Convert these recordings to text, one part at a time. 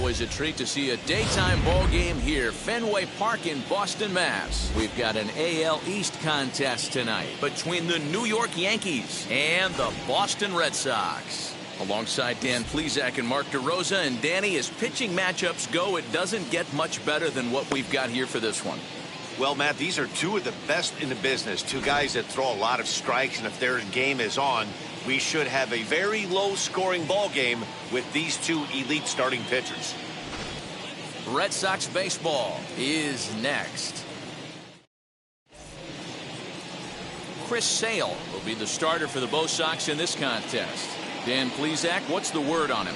always a treat to see a daytime ball game here, Fenway Park in Boston, Mass. We've got an AL East contest tonight between the New York Yankees and the Boston Red Sox. Alongside Dan Plesac and Mark DeRosa, and Danny, as pitching matchups go, it doesn't get much better than what we've got here for this one. Well, Matt, these are two of the best in the business. Two guys that throw a lot of strikes, and if their game is on, we should have a very low-scoring ball game with these two elite starting pitchers. Red Sox baseball is next. Chris Sale will be the starter for the Bo Sox in this contest. Dan Plesac, what's the word on him?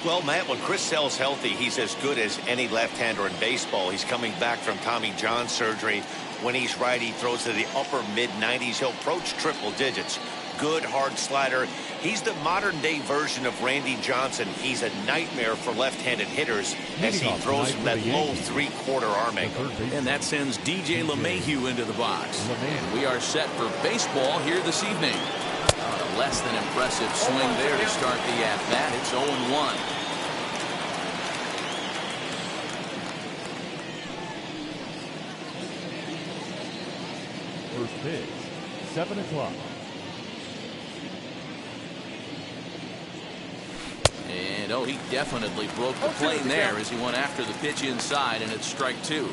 Well, Matt, when Chris Sale's healthy, he's as good as any left-hander in baseball. He's coming back from Tommy John surgery. When he's right, he throws to the upper mid-90s. He'll approach triple digits. Good, hard slider. He's the modern-day version of Randy Johnson. He's a nightmare for left-handed hitters as he throws from that low three-quarter arm angle. And that sends DJ LeMahieu into the box. And we are set for baseball here this evening. A less than impressive swing there to start the at-bat. It's 0-1. First pitch, 7 o'clock. And he definitely broke the plane there as he went after the pitch inside, and it's strike two.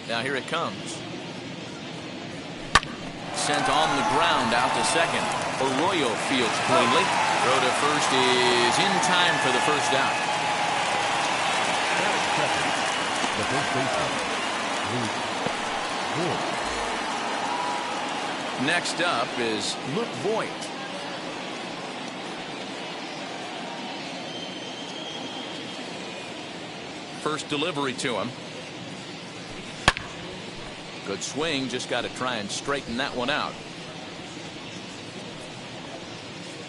Now here it comes. Sent on the ground out to second. Arroyo fields cleanly. Throw to first is in time for the first out. The first baseman, Next up is Luke Voigt. First delivery to him. Good swing, just got to try and straighten that one out.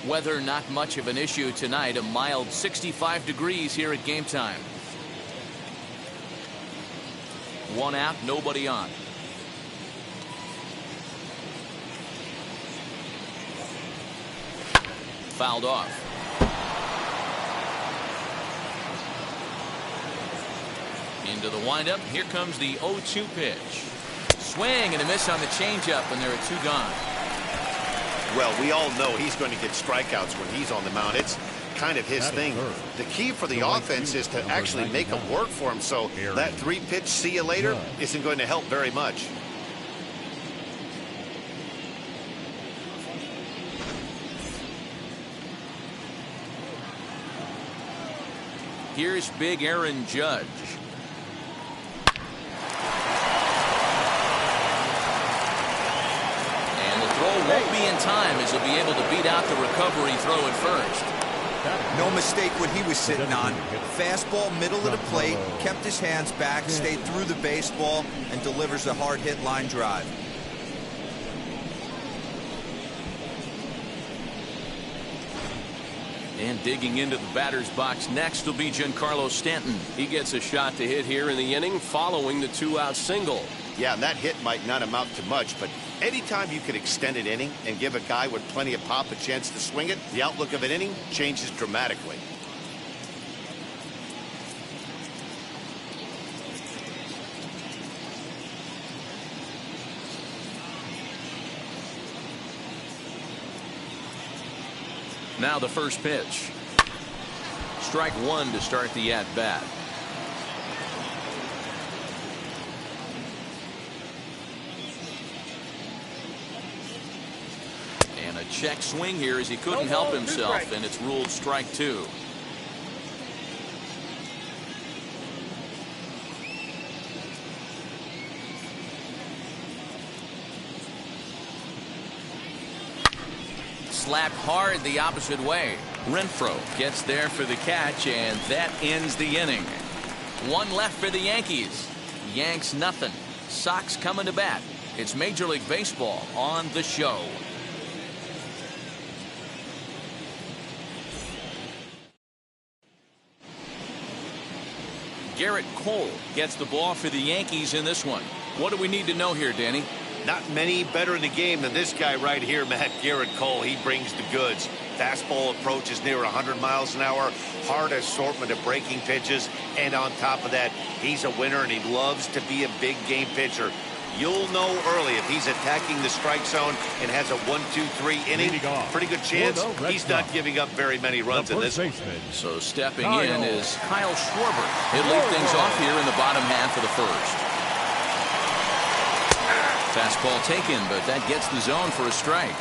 Weather not much of an issue tonight. A mild 65 degrees here at game time. One out, nobody on. Fouled off. Into the windup. Here comes the 0-2 pitch. Swing and a miss on the changeup, and there are two gone. Well, we all know he's going to get strikeouts when he's on the mound. It's kind of his thing. The key for the offense is to actually make them work for him, so that three-pitch see you later isn't going to help very much. Here's big Aaron Judge. Won't be in time as he'll be able to beat out the recovery throw at first. No mistake what he was sitting on. Fastball middle of the plate, kept his hands back, stayed through the baseball, and delivers a hard hit line drive. And digging into the batter's box next will be Giancarlo Stanton. He gets a shot to hit here in the inning following the two-out single. Yeah, and that hit might not amount to much, but anytime you can extend an inning and give a guy with plenty of pop a chance to swing it, the outlook of an inning changes dramatically. Now the first pitch. Strike one to start the at-bat. And a check swing here as he couldn't help himself, and it's ruled strike two. Slapped hard the opposite way. Renfroe gets there for the catch, and that ends the inning. One left for the Yankees. Yanks nothing. Sox coming to bat. It's Major League Baseball on the show. Garrett Cole gets the ball for the Yankees in this one. What do we need to know here, Danny? Not many better in the game than this guy right here, Matt. Garrett Cole. He brings the goods. Fastball approach is near 100 miles an hour. Hard assortment of breaking pitches. And on top of that, he's a winner, and he loves to be a big game pitcher. You'll know early if he's attacking the strike zone and has a 1-2-3 inning. Pretty good chance he's not giving up very many runs in this one. So stepping in is Kyle Schwarber. He'll lead things off here in the bottom half of the first. Fastball taken, but that gets the zone for a strike.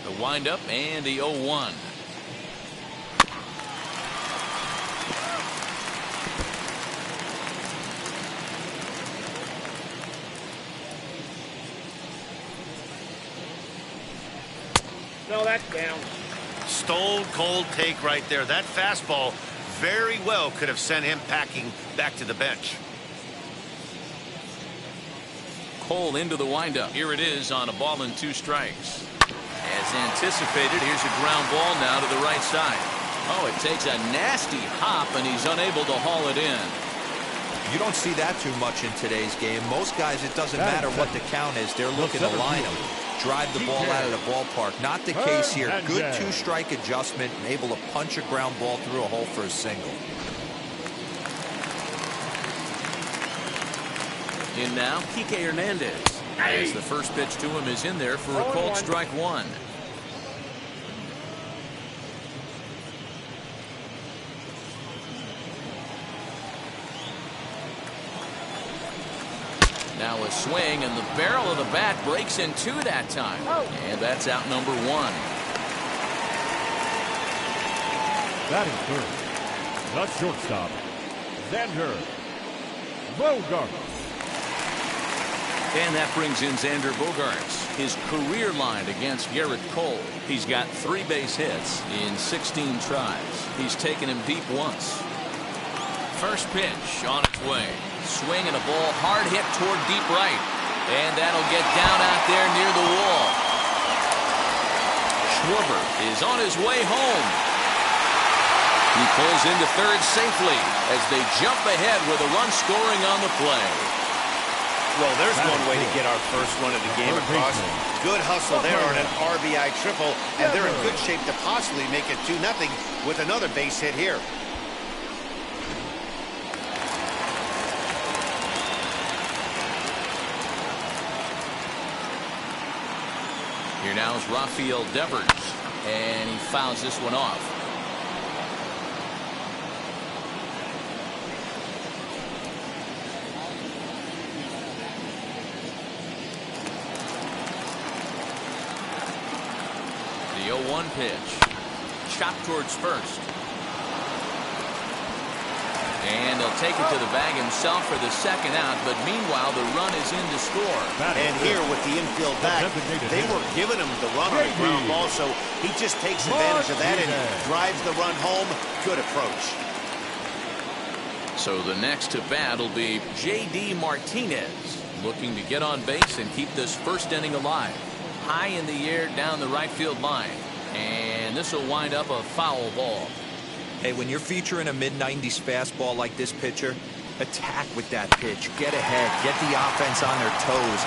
The windup and the 0-1. No, that's down. Stone cold take right there. That fastball very well could have sent him packing back to the bench. Cole into the windup. Here it is on a ball and 2 strikes. As anticipated, here's a ground ball now to the right side. Oh, it takes a nasty hop, and he's unable to haul it in. You don't see that too much in today's game. Most guys, it doesn't matter what the count is. They're looking to line them, drive the ball out of the ballpark. Not the case here. Good 2-strike adjustment and able to punch a ground ball through a hole for a single. In now, Kike Hernandez. As the first pitch to him is in there for a called strike 1. Now a swing, and the barrel of the bat breaks in 2 that time. And that's out number 1. Batting first, the shortstop, Xander Bogaerts. And that brings in Xander Bogaerts. His career line against Garrett Cole. He's got 3 base hits in 16 tries. He's taken him deep once. First pitch on its way. Swing and a ball hard hit toward deep right. And that'll get down out there near the wall. Schwarber is on his way home. He pulls into third safely as they jump ahead with a run scoring on the play. Well, there's one way to get our first run of the game across. Good hustle there on an RBI triple, and they're in good shape to possibly make it 2-0 with another base hit here. Here now is Rafael Devers, and he fouls this one off. The 0-1 pitch. Chopped towards first. And he'll take it to the bag himself for the second out, but meanwhile the run is in to score. And here with the infield back, they were giving him the run on the ground ball, so he just takes advantage of that and drives the run home. Good approach. So the next to bat will be J.D. Martinez, looking to get on base and keep this first inning alive. High in the air down the right field line, and this will wind up a foul ball. Hey, when you're featuring a mid-90s fastball like this pitcher, attack with that pitch. Get ahead. Get the offense on their toes.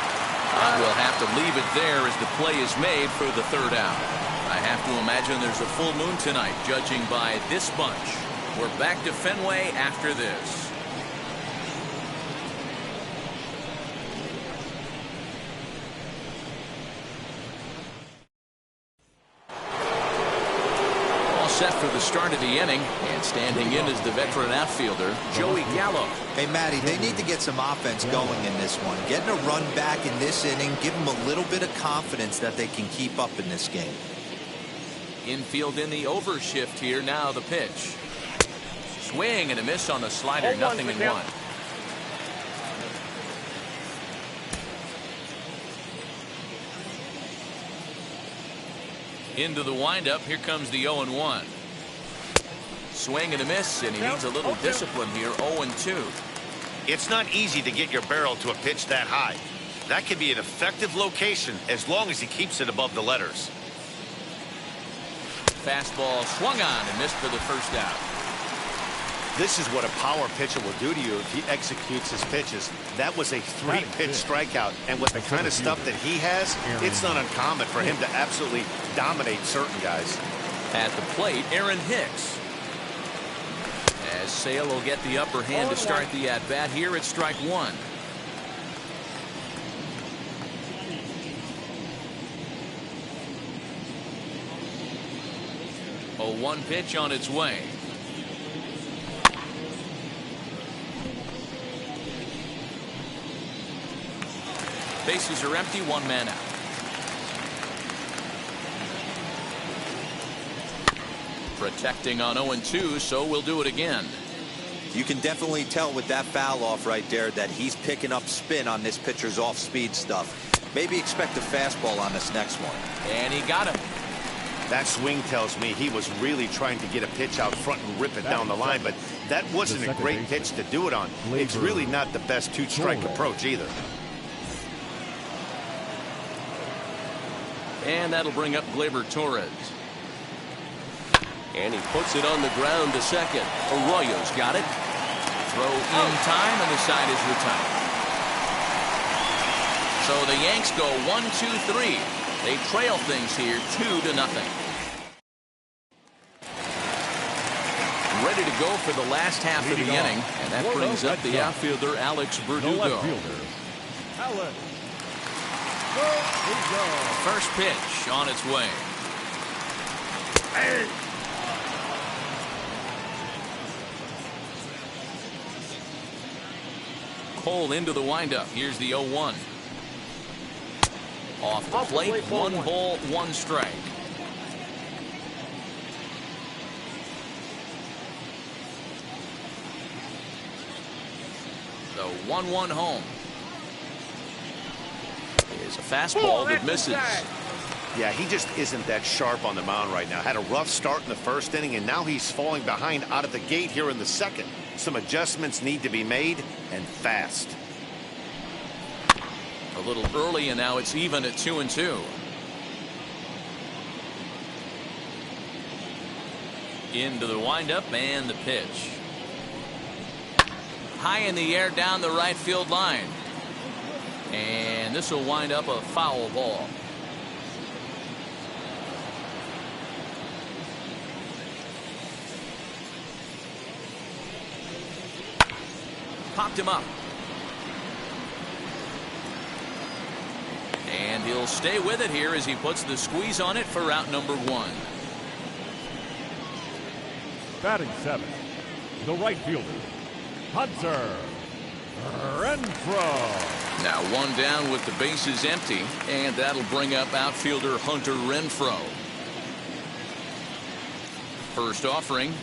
And we'll have to leave it there as the play is made for the third out. I have to imagine there's a full moon tonight, judging by this bunch. We're back to Fenway after this. Set for the start of the inning, and standing in is the veteran outfielder Joey Gallo. Hey, Matty, they need to get some offense going in this one. Getting a run back in this inning, give them a little bit of confidence that they can keep up in this game. Infield in the overshift here. Now the pitch. Swing and a miss on the slider. 0-1. Into the windup. Here comes the 0-1. Swing and a miss, and he needs a little discipline here. 0-2. It's not easy to get your barrel to a pitch that high. That could be an effective location as long as he keeps it above the letters. fastball swung on and missed for the first out. This is what a power pitcher will do to you if he executes his pitches. That was a 3-pitch strikeout, and with the kind of stuff that he has, it's not uncommon for him to absolutely dominate certain guys. At the plate, Aaron Hicks. As Sale will get the upper hand to start the at-bat here at strike one. A 1 pitch on its way. Bases are empty, 1 man out. Protecting on 0-2, so we'll do it again. You can definitely tell with that foul off right there that he's picking up spin on this pitcher's off-speed stuff. Maybe expect a fastball on this next one. And he got him. That swing tells me he was really trying to get a pitch out front and rip it down the line, but that wasn't a great pitch to do it on. It's really not the best 2-strike approach either. And that'll bring up Gleyber Torres. And he puts it on the ground to second. Arroyo's got it. Throw in time, and the side is retired. So the Yanks go 1-2-3. They trail things here 2-0. Ready to go for the last half of the inning, and that brings up the outfielder Alex Verdugo. First pitch on its way. Cole into the windup. Here's the 0-1. Off the plate, 1 ball, 1 strike. The 1-1 home. Is a fastball that misses. Yeah, he just isn't that sharp on the mound right now. Had a rough start in the first inning, and now he's falling behind out of the gate here in the second. Some adjustments need to be made, and fast. A little early, and now it's even at 2-2. Into the windup and the pitch. High in the air down the right field line. And this will wind up a foul ball. Popped him up. And he'll stay with it here as he puts the squeeze on it for out number 1. Batting 7, the right fielder, Hunter Renfroe. Now 1 down with the bases empty, and that'll bring up outfielder Hunter Renfroe. First offering.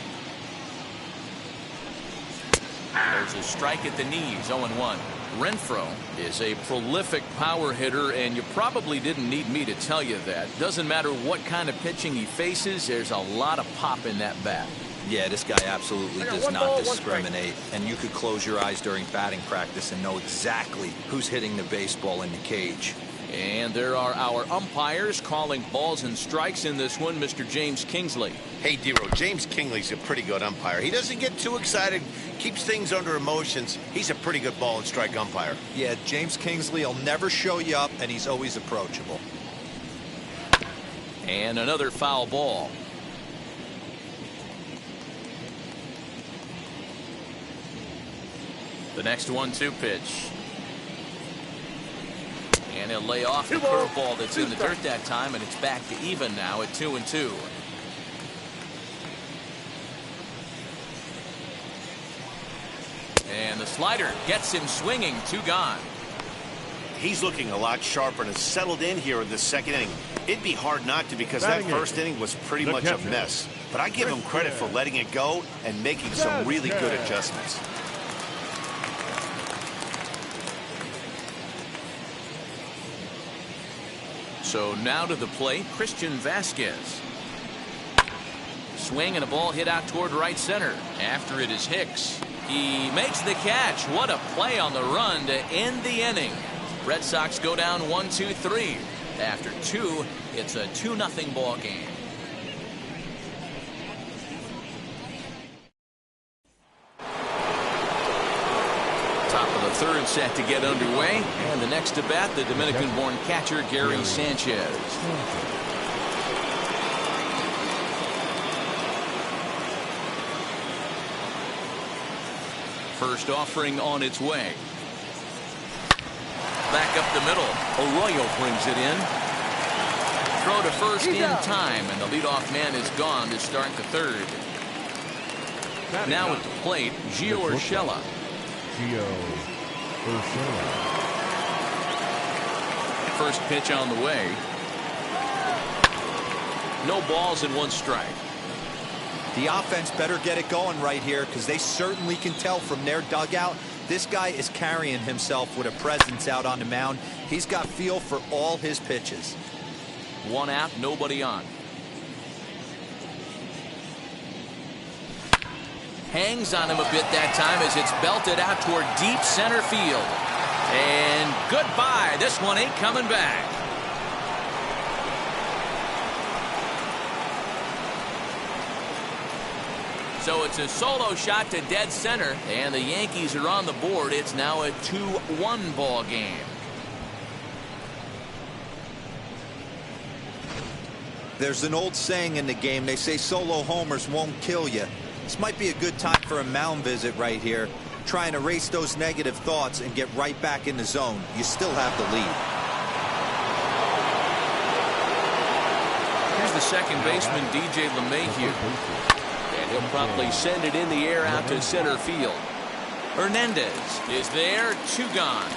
There's a strike at the knees, 0-1. Renfroe is a prolific power hitter, and you probably didn't need me to tell you that. Doesn't matter what kind of pitching he faces, there's a lot of pop in that bat. Yeah, this guy absolutely does not discriminate, and you could close your eyes during batting practice and know exactly who's hitting the baseball in the cage. And there are our umpires calling balls and strikes in this one, Mr. James Kingsley. Hey, Dero, James Kingley's a pretty good umpire. He doesn't get too excited, keeps things under emotions. He's a pretty good ball and strike umpire. Yeah, James Kingsley will never show you up, and he's always approachable. And another foul ball. The next 1-2 pitch. And he'll lay off the curveball that's in the dirt that time, and it's back to even now at 2-2. And the slider gets him swinging, 2 gone. He's looking a lot sharper and has settled in here in the second inning. It'd be hard not to, because that first inning was pretty much a mess. But I give him credit for letting it go and making some really good adjustments. So now to the plate, Christian Vasquez. Swing and a ball hit out toward right center. After it is Hicks. He makes the catch. What a play on the run to end the inning. Red Sox go down 1-2-3. After 2, it's a 2-0 ball game. third set to get underway. And the next to bat, the Dominican-born catcher, Gary Sanchez. First offering on its way. Back up the middle. Arroyo brings it in. Throw to first in time, and the leadoff man is gone to start the third. Now at the plate, Gio Urshela. First pitch on the way. No balls and 1 strike. The offense better get it going right here, because they certainly can tell from their dugout this guy is carrying himself with a presence out on the mound. He's got feel for all his pitches. 1 out, nobody on. Hangs on him a bit that time as it's belted out toward deep center field. And goodbye. This one ain't coming back. So it's a solo shot to dead center, and the Yankees are on the board. It's now a 2-1 ball game. There's an old saying in the game. They say solo homers won't kill you. This might be a good time for a mound visit right here. Try and erase those negative thoughts and get right back in the zone. You still have the lead. Here's the second baseman, DJ LeMahieu. And he'll promptly send it in the air out to center field. Hernandez is there, 2 gone.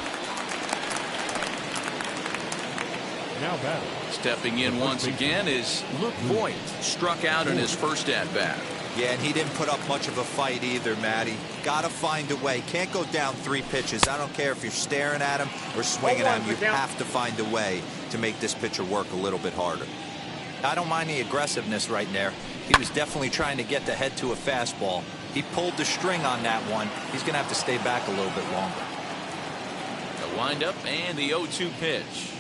Now batting. Stepping in once again is Luke Voigt. Struck out in his first at-bat. Yeah, and he didn't put up much of a fight either, Matty. Gotta find a way. Can't go down 3 pitches. I don't care if you're staring at him or swinging at him. You have to find a way to make this pitcher work a little bit harder. I don't mind the aggressiveness right there. He was definitely trying to get the head to a fastball. He pulled the string on that one. He's going to have to stay back a little bit longer. The windup and the 0-2 pitch.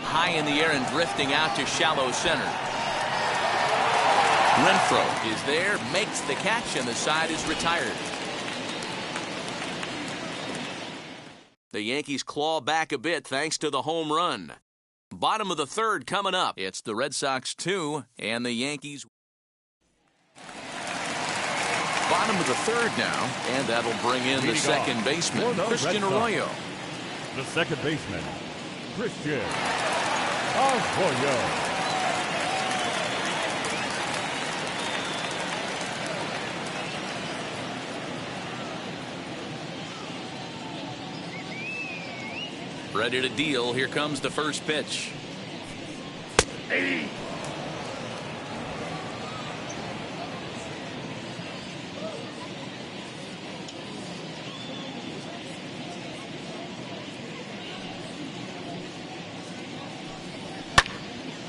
High in the air and drifting out to shallow center. Renfroe is there, makes the catch, and the side is retired. The Yankees claw back a bit thanks to the home run. Bottom of the third coming up. It's the Red Sox 2 and the Yankees. Bottom of the third now, and that'll bring in the second baseman, Christian Arroyo. The second baseman, Christian Arroyo. Ready to deal. Here comes the first pitch.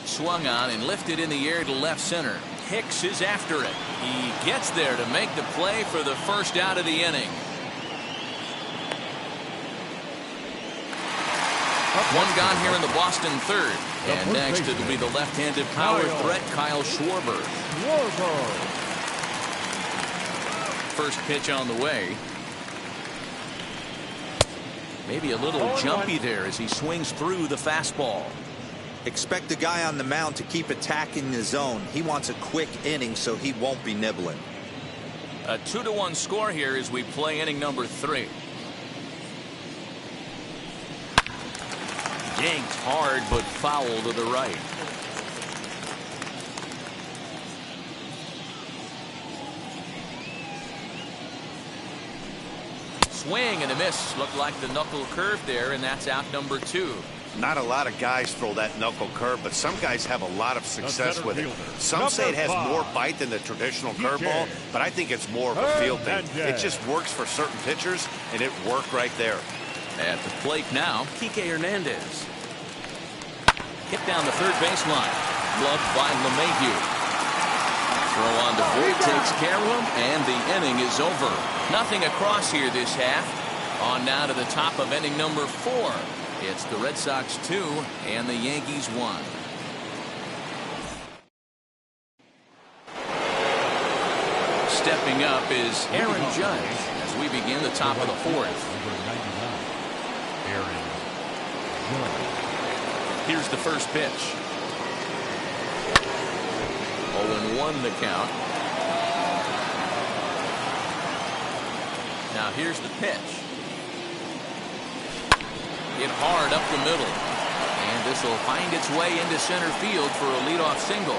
Swung on and lifted in the air to left center. Hicks is after it. He gets there to make the play for the first out of the inning. One gone here in the Boston third. And next it'll be the left-handed power threat, Kyle Schwarber. First pitch on the way. Maybe a little jumpy there as he swings through the fastball. Expect the guy on the mound to keep attacking the zone. He wants a quick inning, so he won't be nibbling. A 2-1 score here as we play inning number 3. Yanked hard, but foul to the right. Swing and a miss. Looked like the knuckle curve there, and that's out number 2. Not a lot of guys throw that knuckle curve, but some guys have a lot of success with it. Some say it has more bite than the traditional curveball, but I think it's more of a field thing. It just works for certain pitchers, and it worked right there. At the plate now, Kike Hernandez. Hit down the third baseline. Gloved by LeMahieu. Throw on to Voigt, takes care of him, and the inning is over. Nothing across here this half. On now to the top of inning number 4. It's the Red Sox 2 and the Yankees 1. stepping up is Aaron Judge as we begin the top of the fourth. Aaron Judge. Here's the first pitch. 0-1 the count. Now here's the pitch. Hit hard up the middle. And this will find its way into center field for a leadoff single.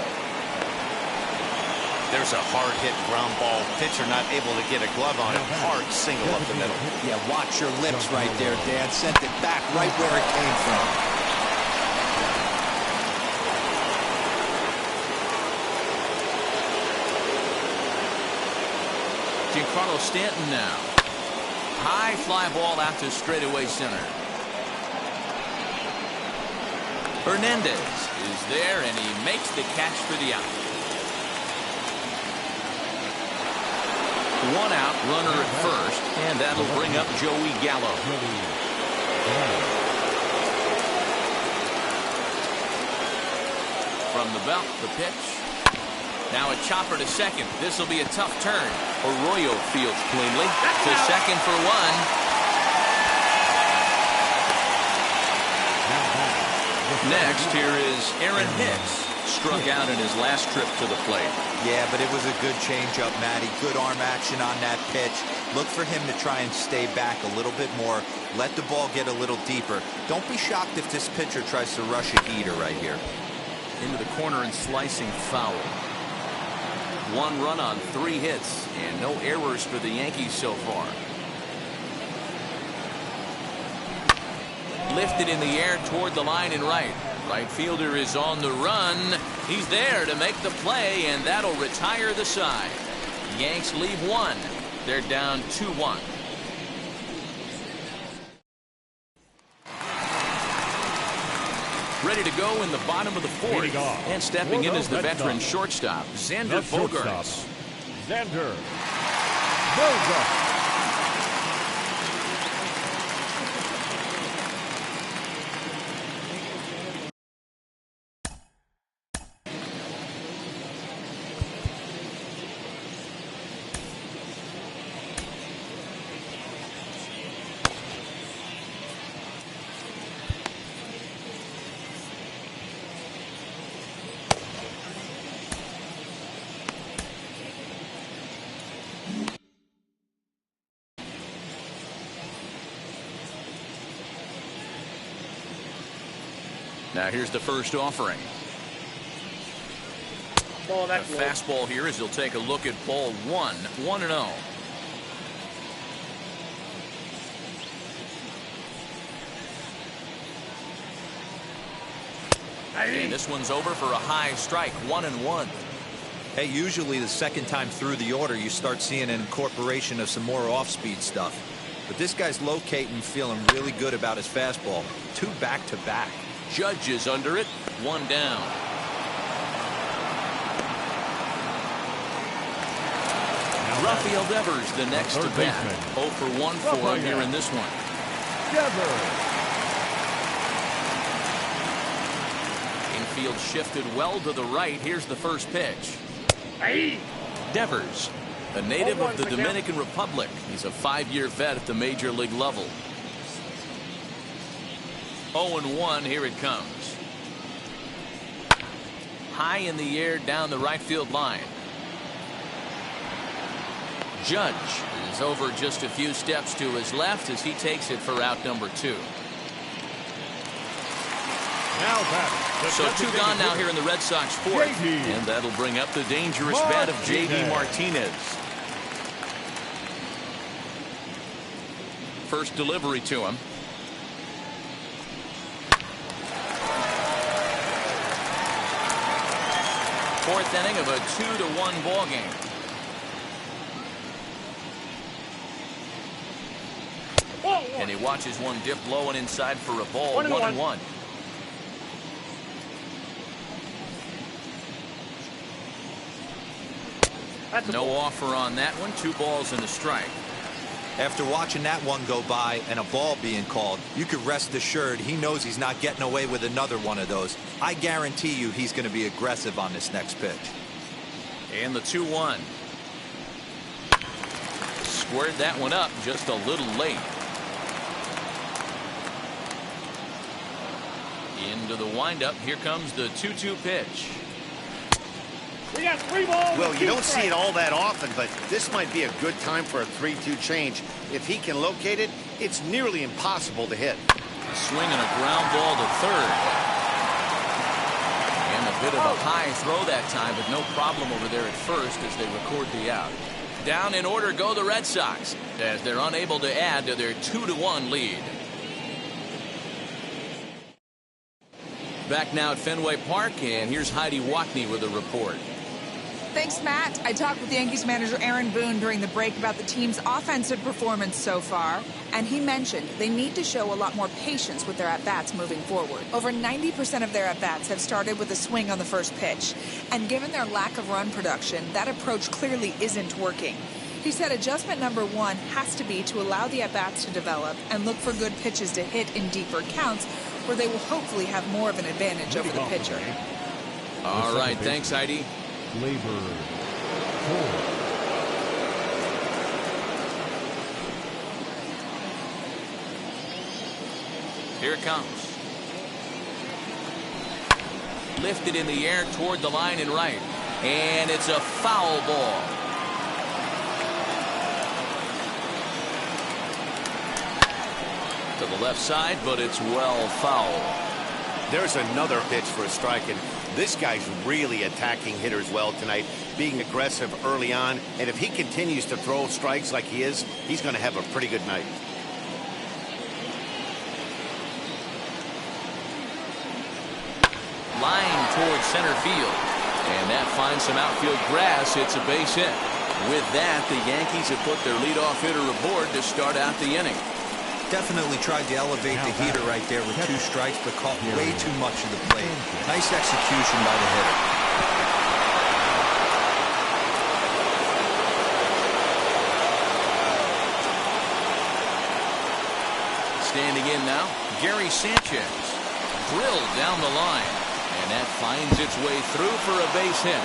There's a hard-hit ground ball. Pitcher not able to get a glove on it. Hard single up the middle. Yeah, watch your lips right there, Dan. Sent it back right where it came from. Giancarlo Stanton now. High fly ball out to straightaway center. Hernandez is there, and he makes the catch for the out. One out, runner at first, and that'll bring up Joey Gallo. From the belt, the pitch. Now a chopper to second. This will be a tough turn. Arroyo fields cleanly to second for one. Next, here is Aaron Hicks. Struck out in his last trip to the plate. Yeah, but it was a good changeup, Matty. Good arm action on that pitch. Look for him to try and stay back a little bit more. Let the ball get a little deeper. Don't be shocked if this pitcher tries to rush a heater right here. Into the corner and slicing foul. 1 run on 3 hits and no errors for the Yankees so far. Lifted in the air toward the line and right. Right fielder is on the run. He's there to make the play, and that'll retire the side. Yanks leave 1. They're down 2-1. Ready to go in the bottom of the fourth. And stepping in is the veteran shortstop, Xander Bogaerts. Xander Bogaerts. Now here's the first offering. Ball, A that's low. fastball here as he'll take a look at ball 1. 1-0. And this one's over for a high strike. 1-1. Hey, usually the second time through the order, you start seeing an incorporation of some more off-speed stuff. But this guy's locating, feeling really good about his fastball. 2 back-to-back. Judge is under it. 1 down. Rafael Devers, the next to bat. 0 for 1 for him here in this one. Infield shifted well to the right. Here's the first pitch. Devers, a native of the Dominican Republic. He's a 5-year vet at the major league level. 0-1, here it comes. High in the air down the right field line. Judge is over just a few steps to his left as he takes it for out number 2. So 2 gone now here in the Red Sox fourth. And that'll bring up the dangerous bat of JD Martinez. First delivery to him. Fourth inning of a 2-1 ball game. And he watches one dip low and inside for a ball. 1-1. No offer on that one. 2 balls and a strike. After watching that one go by and a ball being called, you could rest assured he knows he's not getting away with another one of those. I guarantee you he's going to be aggressive on this next pitch. And the 2-1. squared that one up just a little late. Into the windup. Here comes the 2-2 pitch. We got 3 balls. Well, you don't see it all that often, but this might be a good time for a 3-2 change. If he can locate it, it's nearly impossible to hit. A swing and a ground ball to third. And a bit of a high throw that time, but no problem over there at first as they record the out. Down in order go the Red Sox as they're unable to add to their 2-1 lead. Back now at Fenway Park, and here's Heidi Watney with a report. Thanks, Matt. I talked with Yankees manager Aaron Boone during the break about the team's offensive performance so far, and he mentioned they need to show a lot more patience with their at-bats moving forward. Over 90% of their at-bats have started with a swing on the first pitch, and given their lack of run production, that approach clearly isn't working. He said adjustment number 1 has to be to allow the at-bats to develop and look for good pitches to hit in deeper counts, where they will hopefully have more of an advantage over the pitcher. All right, thanks, Heidi. Labor 4. Here it comes. Lifted in the air toward the line and right. And it's a foul ball. To the left side, but it's well foul. There's another pitch for a strike, and this guy's really attacking hitters well tonight, being aggressive early on, and if he continues to throw strikes like he is, he's going to have a pretty good night. Line towards center field, and that finds some outfield grass. It's a base hit. With that, the Yankees have put their leadoff hitter aboard to start out the inning. Definitely tried to elevate the heater right there with 2 strikes, but caught way too much of the plate. Nice execution by the hitter. Standing in now, Gary Sanchez. Drilled down the line, and that finds its way through for a base hit.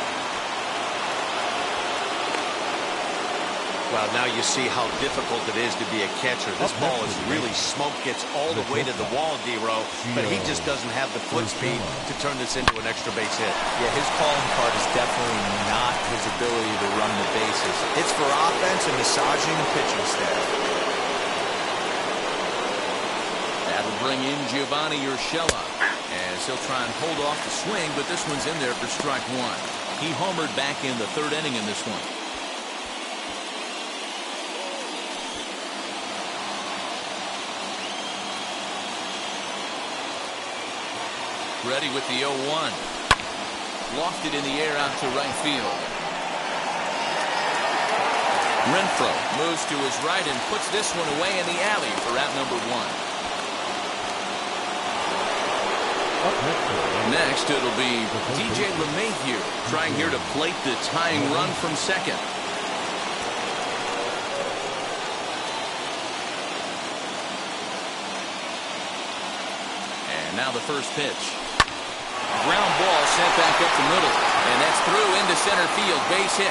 Well, now you see how difficult it is to be a catcher. This ball is really smoke, gets all the way to the wall, D-Row, but he just doesn't have the foot speed to turn this into an extra base hit. Yeah, his calling card is definitely not his ability to run the bases. It's for offense and massaging the pitching staff. That'll bring in Giovanni Urshela as he'll try and hold off the swing, but this one's in there for strike 1. He homered back in the 3rd inning in this one. Ready with the 0-1. Lofted in the air out to right field. Renfroe moves to his right and puts this one away in the alley for out number 1. Next, it'll be DJ LeMahieu trying here to plate the tying run from second. And now the first pitch. Ground ball sent back up the middle, and that's through into center field. Base hit.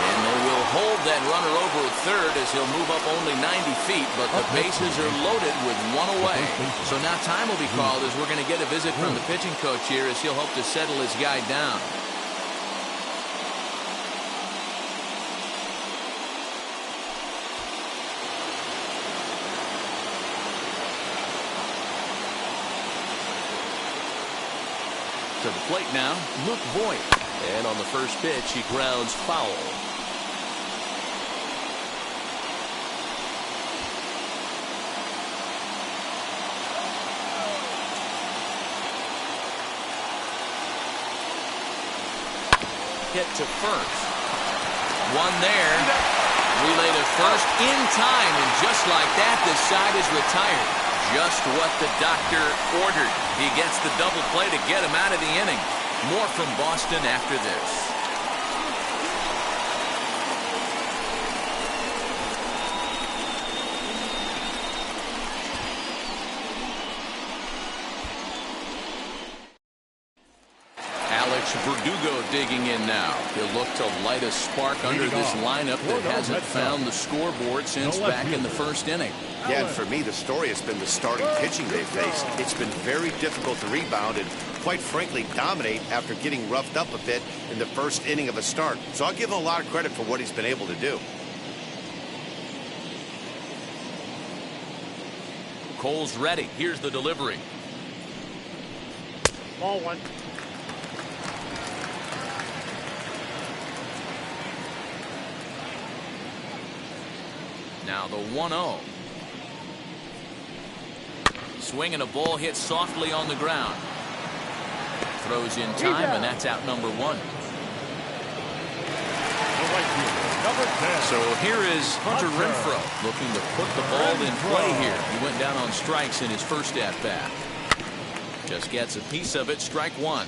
And they will hold that runner over at third as he'll move up only 90 feet, but the bases are loaded with 1 away. So now time will be called as we're going to get a visit from the pitching coach here as he'll hope to settle his guy down. To the plate now, Luke Voigt. And on the first pitch, he grounds foul. Hit to first. One there. Relay to first in time, and just like that, the side is retired. Just what the doctor ordered. He gets the double play to get him out of the inning. More from Boston after this. Alex Verdugo digging in now. He'll look to light a spark under this lineup that hasn't found the scoreboard since back in the first inning. Yeah, and for me, the story has been the starting pitching they faced. It's been very difficult to rebound and, quite frankly, dominate after getting roughed up a bit in the first inning of a start. So I'll give him a lot of credit for what he's been able to do. Cole's ready. Here's the delivery. Ball one. Now the 1-0. Swing and a ball hit softly on the ground. Throws in time, and that's out number one. So here is Hunter Renfroe looking to put the ball in play here. He went down on strikes in his first at-bat. Just gets a piece of it, strike one.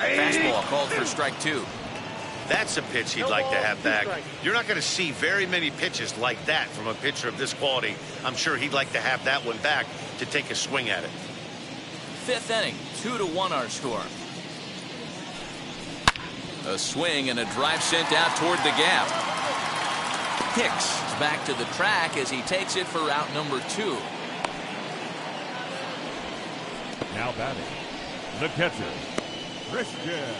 Fastball called for strike two. That's a pitch he'd like to have back. You're not going to see very many pitches like that from a pitcher of this quality. I'm sure he'd like to have that one back to take a swing at it. Fifth inning, 2-1 our score. A swing and a drive sent out toward the gap. Hicks is back to the track as he takes it for out number two. Now batting, the catcher, Christian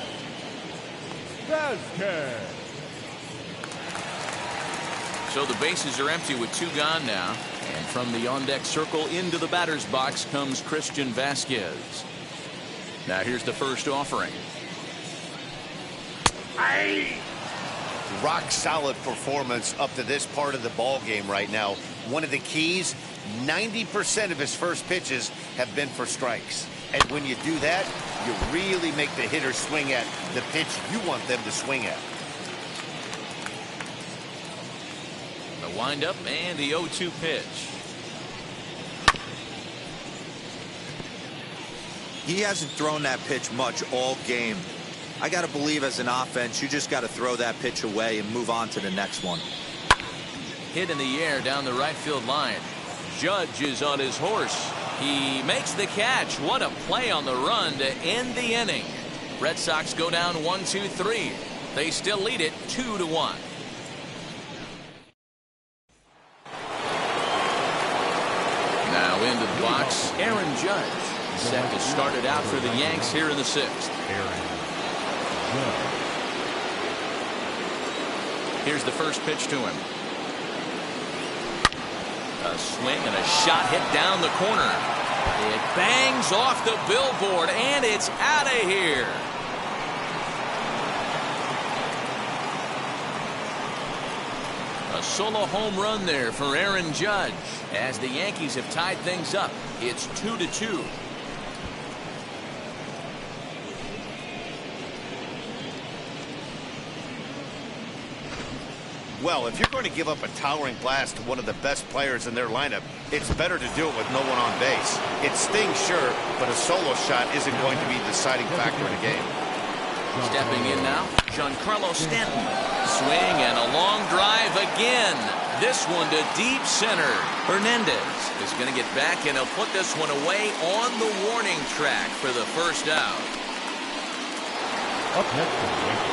Vasquez. So the bases are empty with two gone now. And from the on-deck circle into the batter's box comes Christian Vasquez. Now here's the first offering. Rock solid performance up to this part of the ball game right now. One of the keys, 90% of his first pitches have been for strikes. And when you do that, you really make the hitter swing at the pitch you want them to swing at. The windup and the 0-2 pitch. He hasn't thrown that pitch much all game. I got to believe as an offense, you just got to throw that pitch away and move on to the next one. Hit in the air down the right field line. Judge is on his horse. He makes the catch. What a play on the run to end the inning. Red Sox go down 1-2-3. They still lead it 2-1. Now into the box, Aaron Judge. Set to start it out for the Yanks here in the sixth. Here's the first pitch to him. A swing and a shot hit down the corner. It bangs off the billboard, and it's out of here. A solo home run there for Aaron Judge. As the Yankees have tied things up, it's 2-2. Well, if you're going to give up a towering blast to one of the best players in their lineup, it's better to do it with no one on base. It stings, sure, but a solo shot isn't going to be the deciding factor in a game. Stepping in now, Giancarlo Stanton. Swing and a long drive again. This one to deep center. Hernandez is going to get back, and he'll put this one away on the warning track for the first out.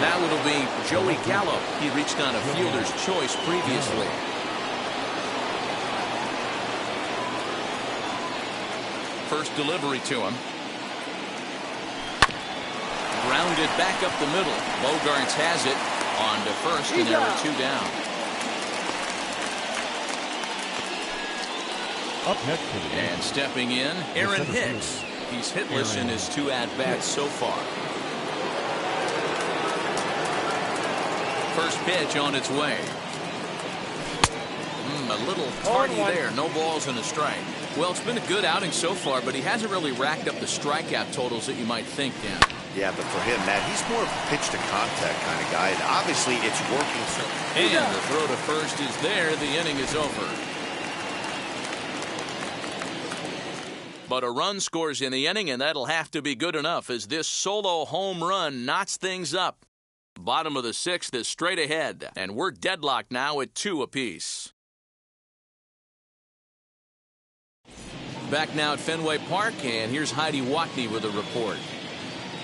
Now it'll be Joey Gallo. He reached on a fielder's choice previously. First delivery to him. Grounded back up the middle. Bogarts has it on to first, and there are two down. And stepping in, Aaron Hicks. He's hitless in his two at-bats so far. First pitch on its way. A little tardy there. No balls and a strike. Well, it's been a good outing so far, but he hasn't really racked up the strikeout totals that you might think, Dan. Yeah, but for him, Matt, he's more of a pitch-to-contact kind of guy, and obviously it's working. And the throw to first is there. The inning is over. But a run scores in the inning, and that'll have to be good enough as this solo home run knots things up. Bottom of the sixth is straight ahead, and we're deadlocked now at 2 apiece. Back now at Fenway Park, and here's Heidi Watney with a report.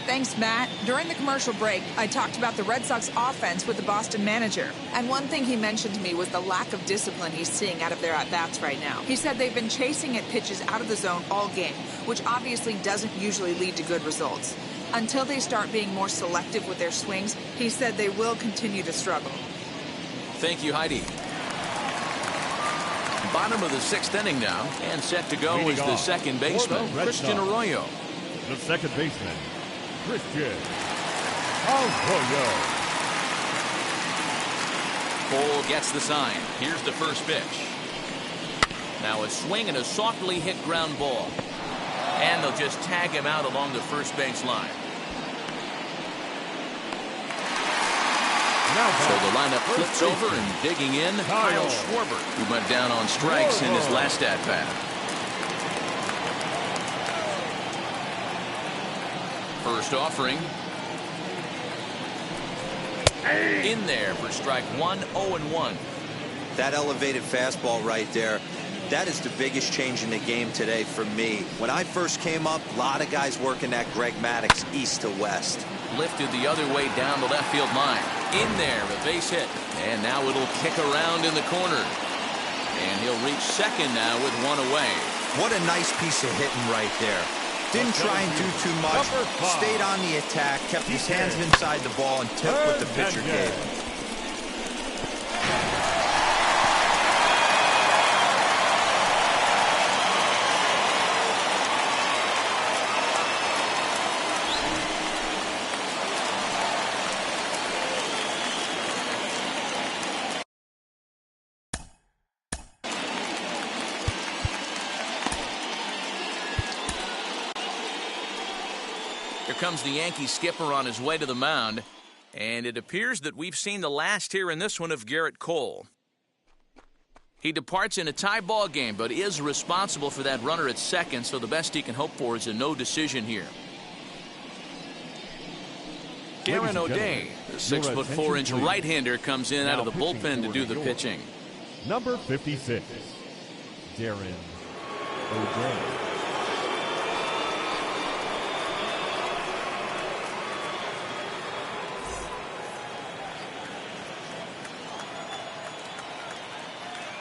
Thanks, Matt. During the commercial break, I talked about the Red Sox offense with the Boston manager. And one thing he mentioned to me was the lack of discipline he's seeing out of their at-bats right now. He said they've been chasing at pitches out of the zone all game, which obviously doesn't usually lead to good results. Until they start being more selective with their swings, he said they will continue to struggle. Thank you, Heidi. Bottom of the 6th inning now, and set to go is the second baseman, Christian Arroyo. The second baseman, Christian Arroyo. Cole gets the sign. Here's the first pitch. Now a swing and a softly hit ground ball. And they'll just tag him out along the first base line. So the lineup flips over, and digging in, Kyle Schwarber, who went down on strikes in his last at-bat. First offering. In there for strike one, 0-1. That elevated fastball right there, that is the biggest change in the game today for me. When I first came up, a lot of guys working that Greg Maddux east to west. Lifted the other way down the left field line. In there, a base hit. And now it'll kick around in the corner. And he'll reach second now with one away. What a nice piece of hitting right there. Didn't try and do too much. Stayed on the attack, kept his hands inside the ball, and took what the pitcher gave him. Here comes the Yankee skipper on his way to the mound, and it appears that we've seen the last here in this one of Garrett Cole. He departs in a tie ball game, but is responsible for that runner at second, so the best he can hope for is a no decision here. Darren O'Day, the 6'4" right-hander, comes in out of the bullpen to do the pitching. Number 56, Darren O'Day.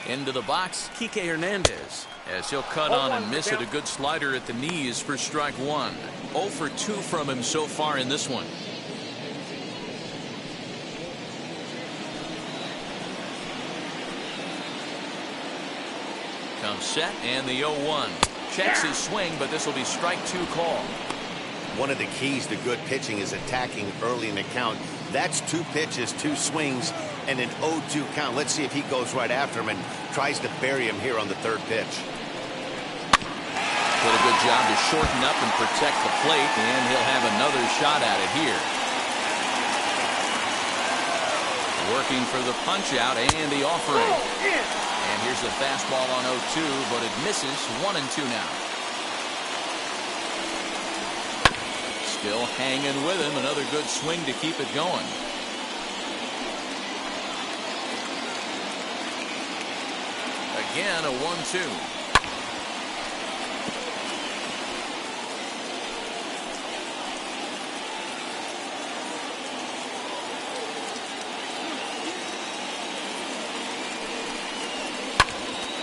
Into the box, Kike Hernandez, as he'll cut on and miss it. A good slider at the knees for strike one. 0 for 2 from him so far in this one. Comes set, and the 0-1. Checks his swing, but this will be strike 2 call. One of the keys to good pitching is attacking early in the count. That's 2 pitches, 2 swings, and an 0-2 count. Let's see if he goes right after him and tries to bury him here on the 3rd pitch. Did a good job to shorten up and protect the plate, and he'll have another shot at it here. Working for the punch out and the offering. And here's the fastball on 0-2, but it misses. 1-2 now. Still hanging with him. Another good swing to keep it going. Again, a 1-2.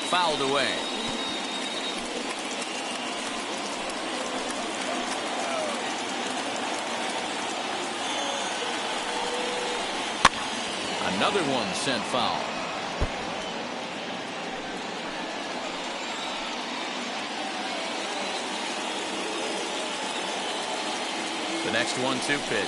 Fouled away. Another one sent foul. The next 1-2 pitch.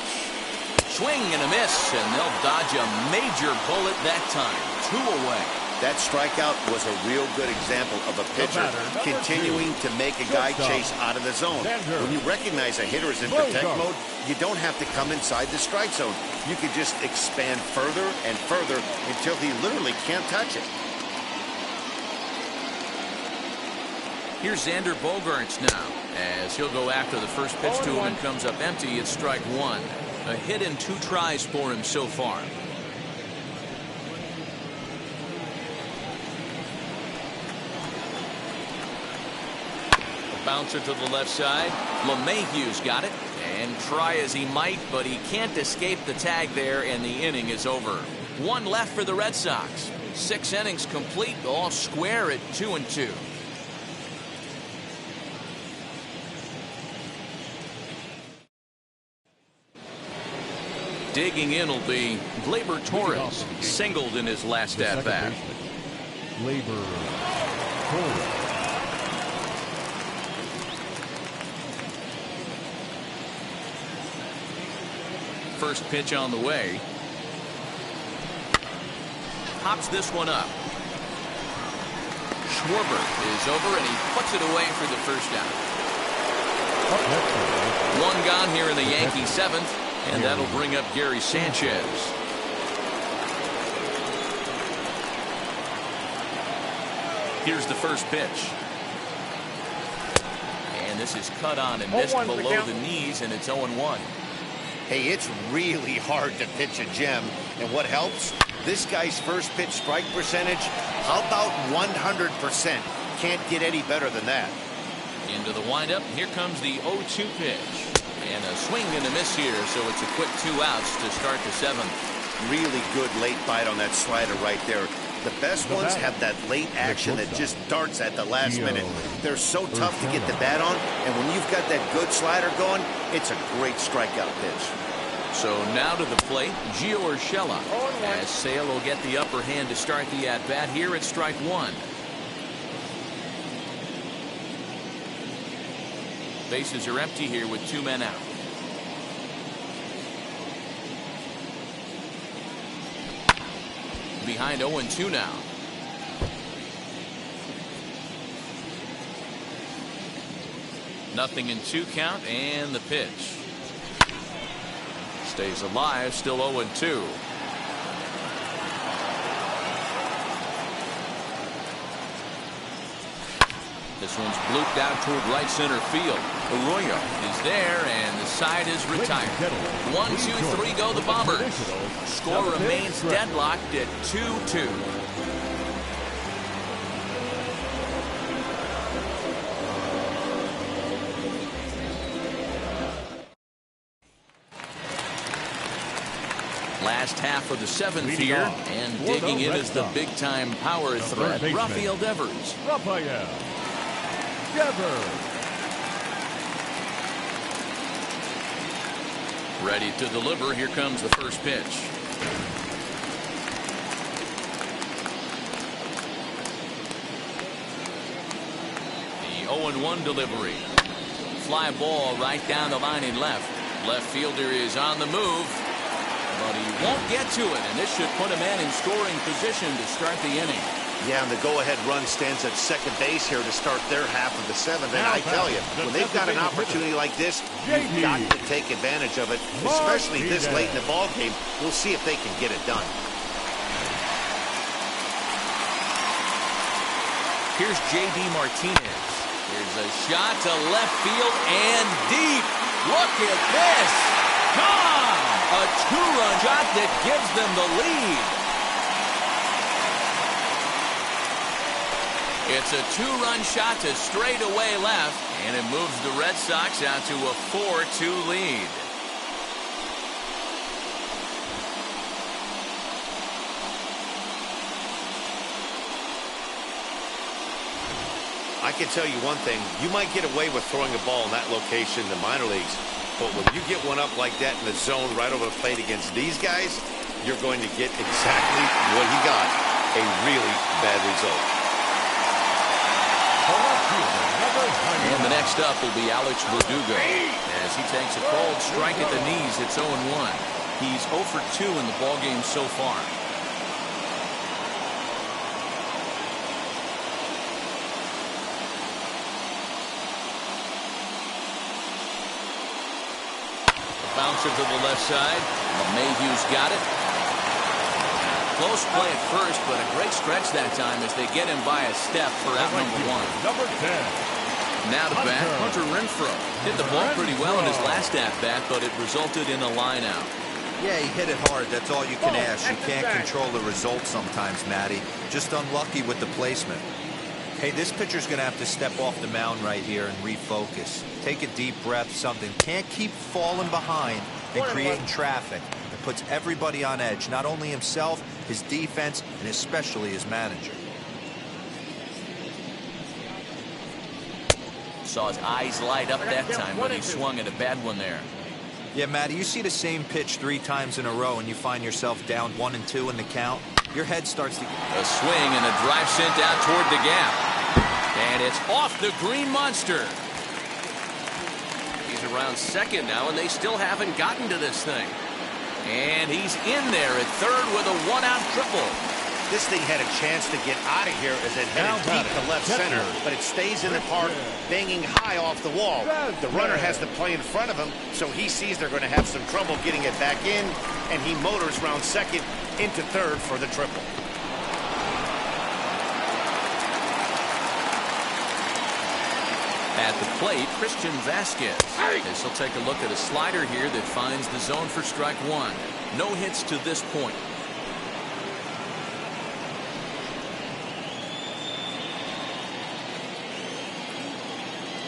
Swing and a miss, and they'll dodge a major bullet that time. 2 away. That strikeout was a real good example of a pitcher continuing to make a guy chase out of the zone. When you recognize a hitter is in protect mode, you don't have to come inside the strike zone. You can just expand further and further until he literally can't touch it. Here's Xander Bogaerts now, as he'll go after the first pitch to him and comes up empty. It's strike 1. A hit in 2 tries for him so far. Bouncer to the left side. LeMahieu's got it. And try as he might, but he can't escape the tag there, and the inning is over. One left for the Red Sox. 6 innings complete, all square at 2-2. Digging in will be Gleyber Torres, singled in his last at-bat. Gleyber Torres. First pitch on the way. Pops this one up. Schwarber is over, and he puts it away for the first out. One gone here in the Yankee 7th, and that'll bring up Gary Sanchez. Here's the first pitch. And this is cut on and missed below the knees, and it's 0-1. Hey, it's really hard to pitch a gem, and what helps? This guy's first pitch strike percentage, how about 100%? Can't get any better than that. Into the windup, here comes the 0-2 pitch. And a swing and a miss here, so it's a quick 2 outs to start the 7th. Really good late bite on that slider right there. The best ones have that late action that just darts at the last minute. They're so tough to get the bat on, and when you've got that good slider going, it's a great strikeout pitch. So now to the plate, Gio Urshela, as Sale will get the upper hand to start the at-bat here at strike 1. Bases are empty here with 2 men out. Behind 0-2 now. Nothing in 2 count, and the pitch. Stays alive, still 0-2. This one's blooped out toward right center field. Arroyo is there, and the side is retired. 1, 2, 3 go the Bombers. Score remains deadlocked at 2-2. Last half of the 7th here, and digging in is the big-time power threat, Rafael Devers. Ready to deliver. Here comes the first pitch. The 0-1 delivery. Fly ball right down the line in left. Left fielder is on the move, but he won't get to it, and this should put a man in scoring position to start the inning. Yeah, and the go-ahead run stands at second base here to start their half of the 7th. And I tell you, when they've got an opportunity like this, you've got to take advantage of it, especially this late in the ball game. We'll see if they can get it done. Here's J.D. Martinez. Here's a shot to left field and deep. Look at this. Gone! A 2-run shot that gives them the lead. It's a 2-run shot to straightaway left, and it moves the Red Sox out to a 4-2 lead. I can tell you one thing. You might get away with throwing a ball in that location in the minor leagues, but when you get one up like that in the zone right over the plate against these guys, you're going to get exactly what he got, a really bad result. And the next up will be Alex Verdugo as he takes a called strike at the knees. It's 0-1. He's 0 for 2 in the ballgame so far. A bouncer to the left side. LeMahieu's got it. Close play at first, but a great stretch that time as they get him by a step for out number 1. Number 10. Now to bat, Hunter Renfroe. Hit the ball pretty well in his last at-bat, but it resulted in a line-out. Yeah, he hit it hard. That's all you can ask. You can't control the result sometimes, Matty. Just unlucky with the placement. Hey, this pitcher's going to have to step off the mound right here and refocus. Take a deep breath, something. Can't keep falling behind and creating traffic. It puts everybody on edge, not only himself, his defense, and especially his manager. Saw his eyes light up that time, but he swung at a bad one there. Yeah, Matty, you see the same pitch 3 times in a row and you find yourself down 1-2 in the count. Your head starts to... A swing and a drive sent out toward the gap. And it's off the green monster. He's around second now, and they still haven't gotten to this thing. And he's in there at third with a 1-out triple. This thing had a chance to get out of here as it headed deep to left center, but it stays in the park, banging high off the wall. The runner has to play in front of him, so he sees they're going to have some trouble getting it back in, and he motors round second into third for the triple. At the plate, Christian Vasquez. This will take a look at a slider here that finds the zone for strike one. No hits to this point.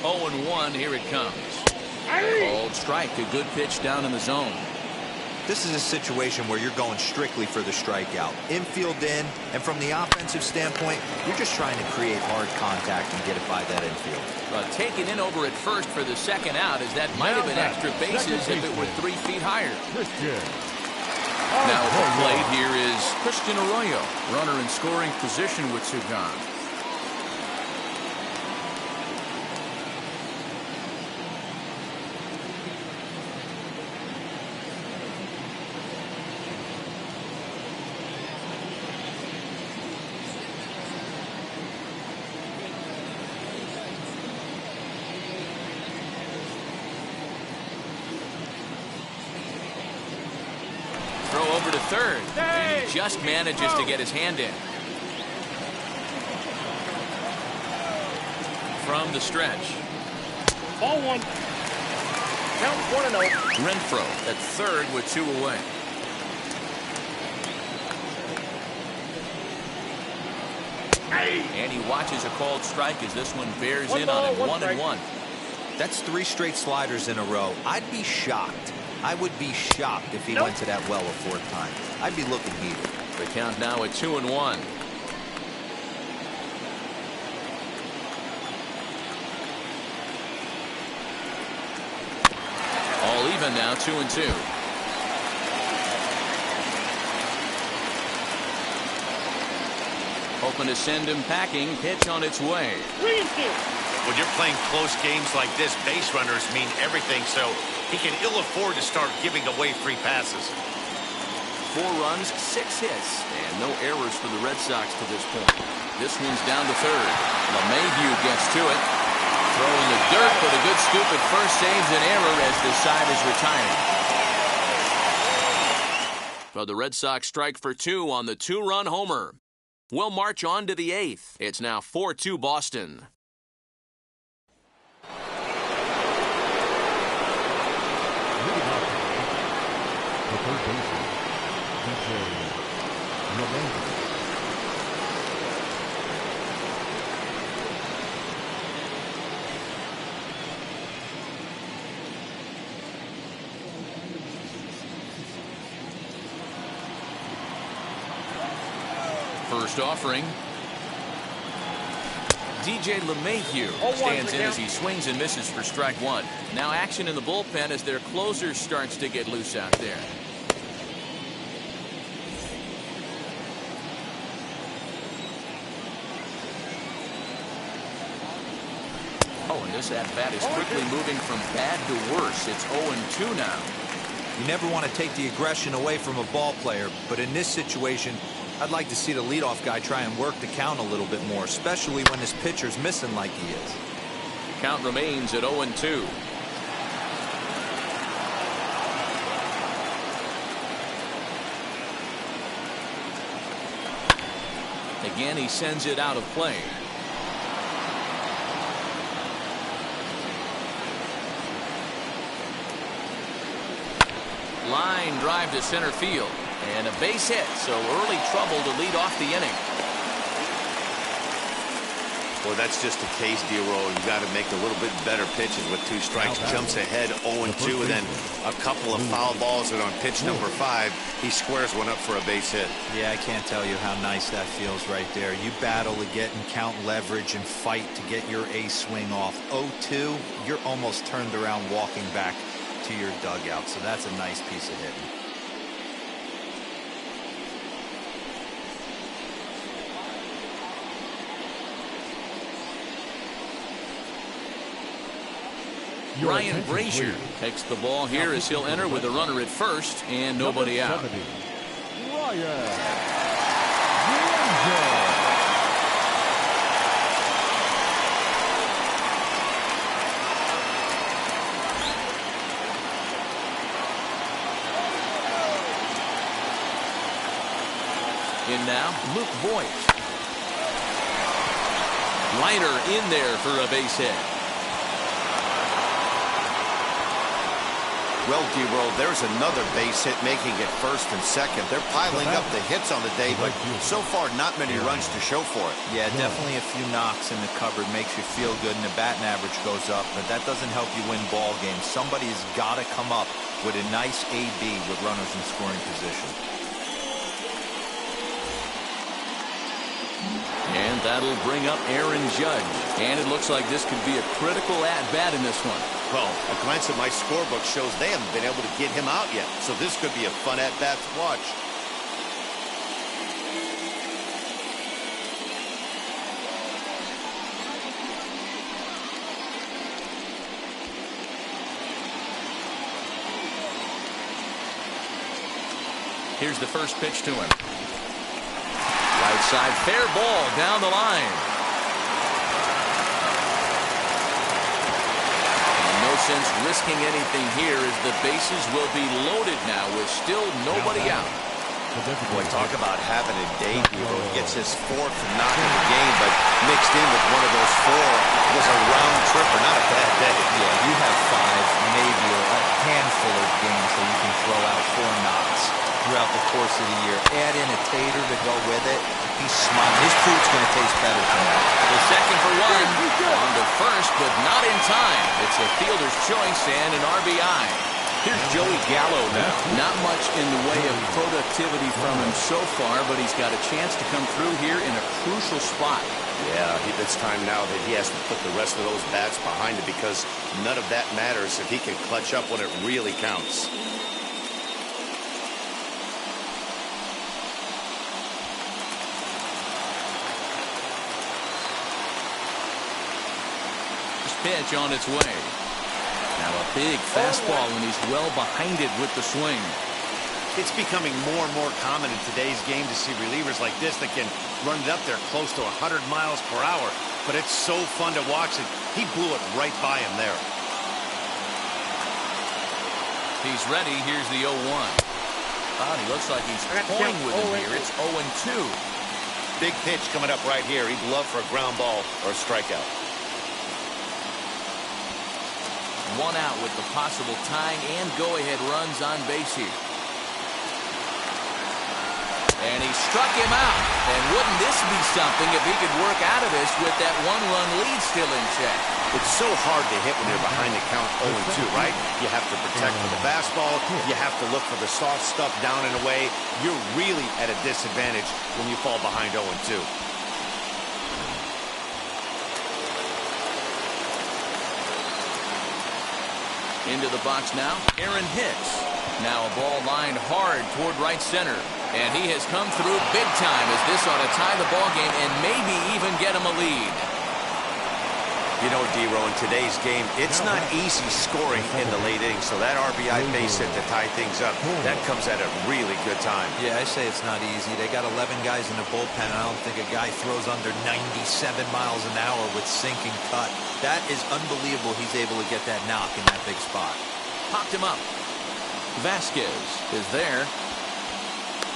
0-1, here it comes. Called strike, a good pitch down in the zone. This is a situation where you're going strictly for the strikeout. Infield in, and from the offensive standpoint, you're just trying to create hard contact and get it by that infield. Taken in over at first for the second out, as that might have been extra bases if it were 3 feet higher. Now at the plate, here is Christian Arroyo, runner in scoring position with 2 gone. Throw over to third, and he just manages to get his hand in. From the stretch. Ball 1. Count 1-0. Renfroe at third with 2 away. And he watches a called strike as this one bears in on him. 1-1. That's 3 straight sliders in a row. I'd be shocked. I would be shocked if he went to that well a 4th time. I'd be looking heated. The count now at 2-1. All even now, 2-2. Hoping to send him packing. Pitch on its way. 3-2. When you're playing close games like this, base runners mean everything, so he can ill afford to start giving away free passes. 4 runs, 6 hits, and no errors for the Red Sox to this point. This one's down to third. LeMahieu gets to it. Throwing the dirt, but a good scoop at first saves an error as the side is retired. So the Red Sox strike for 2 on the 2-run homer. We'll march on to the 8th. It's now 4-2 Boston. The third baseman, DJ. First offering. DJ LeMahieu stands in as he swings and misses for strike 1. Now action in the bullpen as their closer starts to get loose out there. Oh, and this at-bat is quickly moving from bad to worse. It's 0-2 now. You never want to take the aggression away from a ball player, but in this situation, I'd like to see the leadoff guy try and work the count a little bit more, especially when his pitcher's missing like he is. Count remains at 0-2. Again, he sends it out of play. Line drive to center field. And a base hit, so early trouble to lead off the inning. Well, that's just the case, D-Roll. You got to make a little bit better pitches with 2 strikes. Jumps ahead 0-2, and then a couple of foul balls, and on pitch number 5, he squares one up for a base hit. Yeah, I can't tell you how nice that feels right there. You battle to get and count leverage and fight to get your ace swing off. 0-2, you're almost turned around walking back to your dugout, so that's a nice piece of hitting. Ryan Brazier takes the ball here as he'll enter with a runner at first and nobody out. Ryan. In now, Luke Voigt. Liner in there for a base hit. Well, D-Roll, there's another base hit, making it first and second. They're piling up the hits on the day, but so far not many runs to show for it. Yeah, definitely a few knocks in the cupboard makes you feel good, and the batting average goes up, but that doesn't help you win ball games. Somebody's got to come up with a nice AB with runners in scoring position. And that'll bring up Aaron Judge. And it looks like this could be a critical at-bat in this one. Well, a glance at my scorebook shows they haven't been able to get him out yet, so this could be a fun at-bat to watch. Here's the first pitch to him. Right side, fair ball down the line. No sense risking anything here as the bases will be loaded now with still nobody out. Boy, talk about having a day, Devo. He gets his 4th knock of the game, but mixed in with one of those 4 was a round tripper. Not a bad day. Yeah, you have 5, maybe a handful of games that you can throw out 4 knocks throughout the course of the year. Add in a tater to go with it. He's smiling. His food's going to taste better tonight. The second for one. On to first, but not in time. It's a fielder's choice and an RBI. Here's Joey Gallo now. Not much in the way of productivity from him so far, but he's got a chance to come through here in a crucial spot. Yeah, it's time now that he has to put the rest of those bats behind it, because none of that matters if he can clutch up when it really counts. Pitch on its way. Now a big fastball, and he's well behind it with the swing. It's becoming more and more common in today's game to see relievers like this that can run it up there close to 100 miles per hour. But it's so fun to watch it. He blew it right by him there. He's ready. Here's the 0-1. He looks like he's toying with him here. It's 0-2. Big pitch coming up right here. He'd love for a ground ball or a strikeout. One out with the possible tying and go-ahead runs on base here. And he struck him out. And wouldn't this be something if he could work out of this with that 1-run lead still in check? It's so hard to hit when you're behind the count 0-2, right? You have to protect for the fastball. You have to look for the soft stuff down and away. You're really at a disadvantage when you fall behind 0-2. Into the box now, Aaron Hicks. Now a ball lined hard toward right center. And he has come through big time as this ought to tie the ball game and maybe even get him a lead. You know, D-Row, in today's game, it's not easy scoring in the late innings, so that RBI base hit to tie things up, that comes at a really good time. Yeah, I say it's not easy. They got 11 guys in the bullpen, and I don't think a guy throws under 97 miles an hour with sinking cut. That is unbelievable he's able to get that knock in that big spot. Popped him up. Vasquez is there.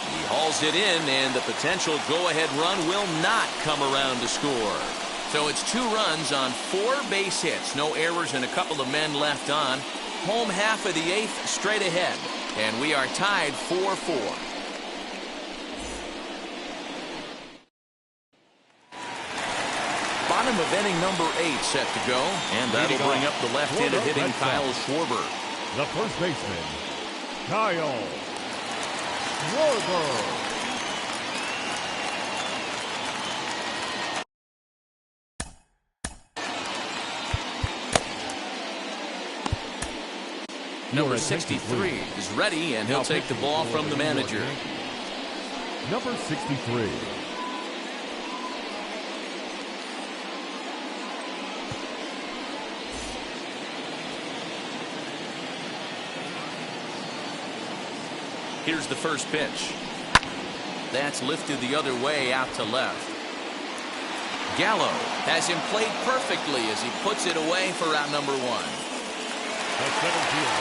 He hauls it in, and the potential go-ahead run will not come around to score. So it's 2 runs on 4 base hits. No errors and a couple of men left on. Home half of the 8th straight ahead. And we are tied 4-4. Bottom bottom of inning number 8 set to go. And that'll bring up the left-handed hitting Kyle Schwarber. The first baseman, Kyle Schwarber. Number 63 is ready, and he'll take the ball from the manager. Number 63. Here's the first pitch. That's lifted the other way out to left. Gallo has him played perfectly as he puts it away for out number 1.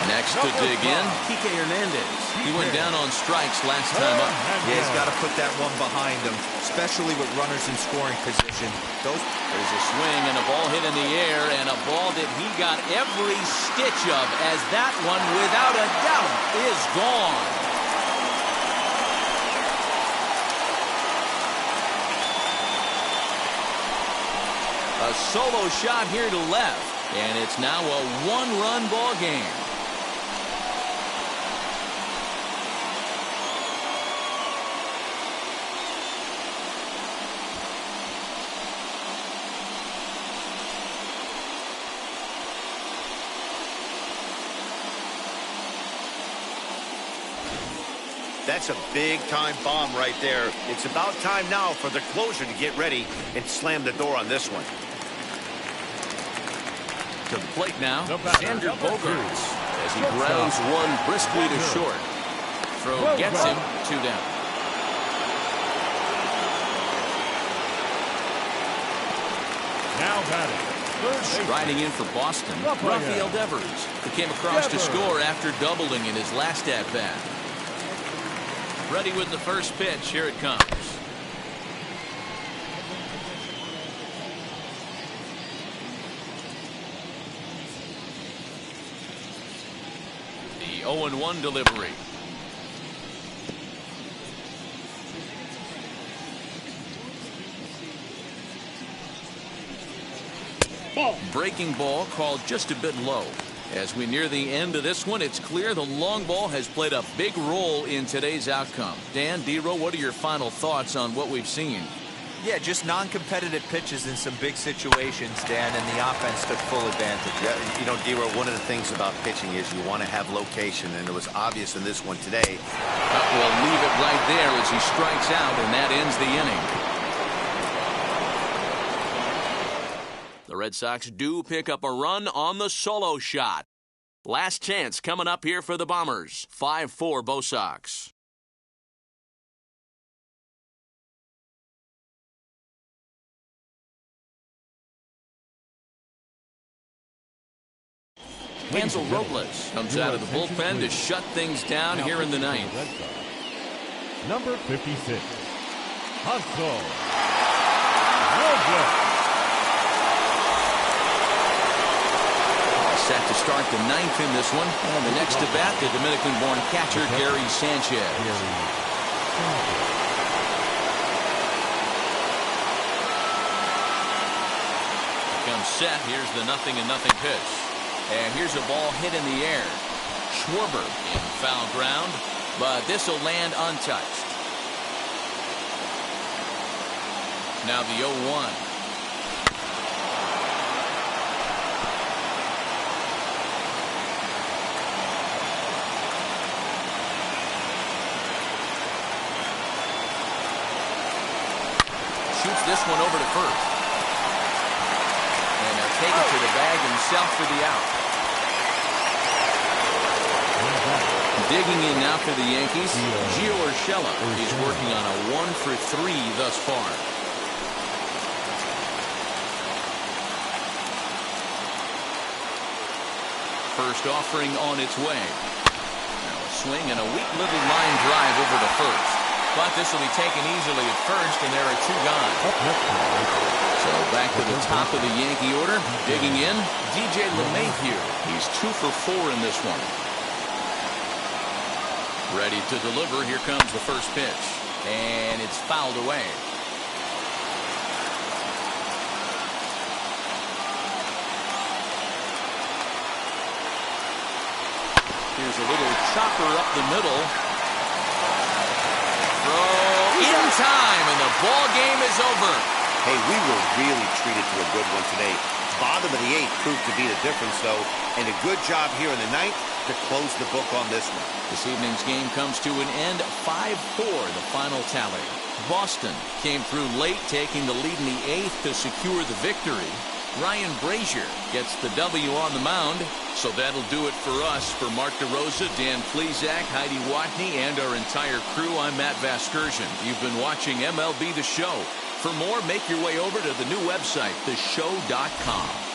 Next to dig in, Kike Hernandez. He went down on strikes last time up. Yeah, he's got to put that one behind him, especially with runners in scoring position. There's a swing and a ball hit in the air, and a ball that he got every stitch of, as that one, without a doubt, is gone. A solo shot here to left. And it's now a one-run ball game. That's a big-time bomb right there. It's about time now for the closer to get ready and slam the door on this one. To the plate now, Xander Bogaerts, as he grounds one briskly to short. Throw gets him, 2 down. Now batting. Striding in for Boston, Rafael Devers, who came across to score after doubling in his last at-bat. Ready with the first pitch. Here it comes. The 0-1 delivery. Breaking ball called just a bit low. As we near the end of this one, it's clear the long ball has played a big role in today's outcome. Dan, D-Row, what are your final thoughts on what we've seen? Yeah, just non-competitive pitches in some big situations, Dan, and the offense took full advantage. Yeah, you know, D-Row, one of the things about pitching is you want to have location, and it was obvious in this one today. We'll leave it right there as he strikes out, and that ends the inning. The Red Sox do pick up a run on the solo shot. Last chance coming up here for the Bombers. 5-4 Bo Sox. Hansel Robles comes out of the bullpen to shut things down here in the ninth. Number 56, Hansel Robles. Set to start the ninth in this one. And the next to bat, the Dominican-born catcher, Gary Sanchez. Comes set. Here's the 0-0 pitch. And here's a ball hit in the air. Schwarber in foul ground, but this will land untouched. Now the 0-1. Shoots this one over to first. And they'll take it to the bag himself for the out. Digging in now for the Yankees, Gio Urshela. He's working on a 1-for-3 thus far. First offering on its way. Now a swing and a weak little line drive over to first. But this will be taken easily at first, and there are 2 gone. So back to the top of the Yankee order. Digging in, DJ LeMahieu. He's 2 for 4 in this one. Ready to deliver. Here comes the first pitch. And it's fouled away. Here's a little chopper up the middle. Throw in time, and the ball game is over. Hey, we were really treated to a good one today. Bottom of the 8th proved to be the difference, though, and a good job here in the 9th to close the book on this one. This evening's game comes to an end, 5-4, the final tally. Boston came through late, taking the lead in the 8th to secure the victory. Ryan Brazier gets the W on the mound. So that'll do it for us. For Mark DeRosa, Dan Plesac, Heidi Watney, and our entire crew, I'm Matt Vasgersian. You've been watching MLB The Show. For more, make your way over to the new website, theshow.com.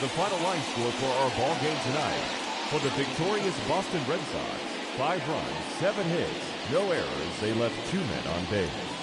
The final line score for our ball game tonight. For the victorious Boston Red Sox, 5 runs, 7 hits, no errors. They left 2 men on base.